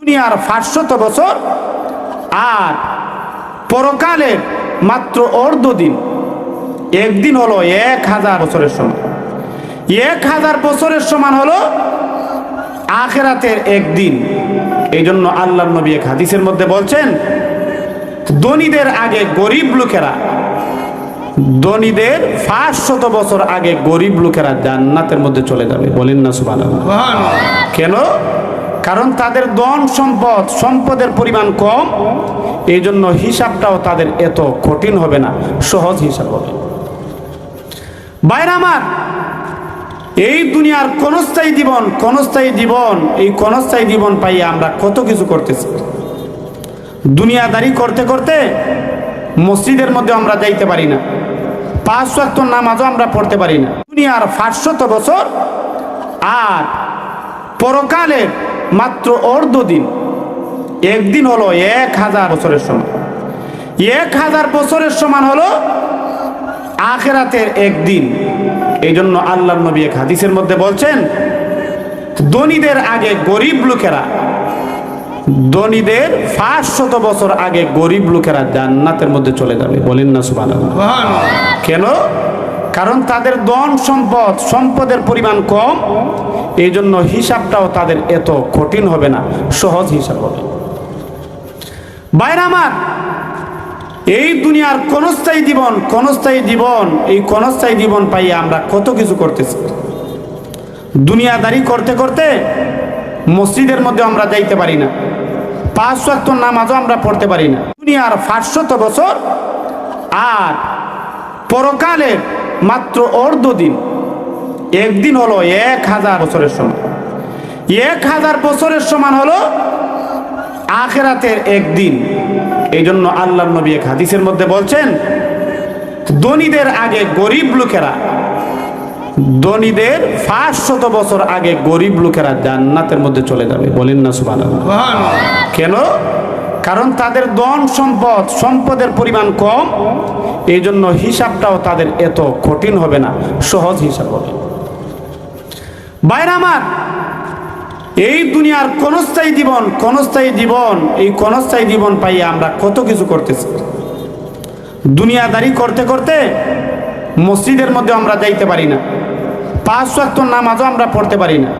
দুনিয়ার 500 বছর আর পরকালের মাত্র অর্ধ দিন। একদিন হলো 1000 বছরের সমান। 1000 বছরের সমান হলো আখিরাতের একদিন। এই জন্য আল্লাহর নবী এক হাদিসের মধ্যে বলছেন, ধনীদের আগে গরিব লোকেরা, ধনীদের 500 বছর আগে গরিব লোকেরা জান্নাতের মধ্যে চলে যাবে। বলেন না সুবহানাল্লাহ। কেন? কারণ তাদের ধন সম্পদ, সম্পদের পরিমাণ কম, এই জন্য হিসাবটাও তাদের এত কঠিন হবে না, সহজ হিসাব হবে। ভাইরা আমার, এই দুনিয়ার ক্ষণস্থায়ী জীবন, এই ক্ষণস্থায়ী জীবন পাইয়ে আমরা কত কিছু করতেছি। দুনিয়াদারি করতে করতে মসজিদের মধ্যে আমরা যাইতে পারি না, 5 ওয়াক্ত নামাজও আমরা পড়তে পারি না। দুনিয়ার 500 বছর আর পরকালের মাত্র অর্ধ দিন। একদিন হলো 1000 বছরের সমান। 1000 বছরের সমান হলো আখিরাতের একদিন। এই জন্য আল্লাহর নবী এক হাদিসের মধ্যে বলছেন, ধনীদের আগে গরিব লোকেরা, ধনীদের 500 বছর আগে গরিব লোকেরা জান্নাতের মধ্যে চলে যাবে। বলেন না সুবহানাল্লাহ। কেন? কারণ তাদের ধন সম্পদ, সম্পদের পরিমাণ কম, এই জন্য হিসাবটাও তাদের এত কঠিন হবে না, সহজ হিসাব হবে। ভাইরা আমার, এই দুনিয়ার ক্ষণস্থায়ী জীবন, এই ক্ষণস্থায়ী জীবন পাইয়ে আমরা কত কিছু করতেছি। দুনিয়াদারি করতে করতে মসজিদের মধ্যে আমরা যাইতে পারি না, 5 ওয়াক্ত নামাজও আমরা পড়তে পারি না। দুনিয়ার 500 বছর আর পরকালের মাত্র অর্ধ দিন। একদিন হলো 1000 বছরের সমান। 1000 বছরের সমান হলো আখিরাতের একদিন। এই জন্য আল্লাহর নবী এক হাদিসের মধ্যে বলছেন, ধনীদের আগে গরিব লোকেরা, ধনীদের 500 বছর আগে গরিব লোকেরা জান্নাতের মধ্যে চলে যাবে। বলেন না সুবহানাল্লাহ। কেন? কারণ তাদের ধন সম্পদ, সম্পদের পরিমাণ কম, এই জন্য হিসাবটাও তাদের এত কঠিন হবে না, সহজ হিসাব হবে। ভাইরা আমার, এই দুনিয়ার ক্ষণস্থায়ী জীবন, এই ক্ষণস্থায়ী জীবন পাইয়ে আমরা কত কিছু করতেছি। দুনিয়াদারি করতে করতে মসজিদের মধ্যে আমরা যাইতে পারি না, 5 ওয়াক্ত নামাজও আমরা পড়তে পারি না।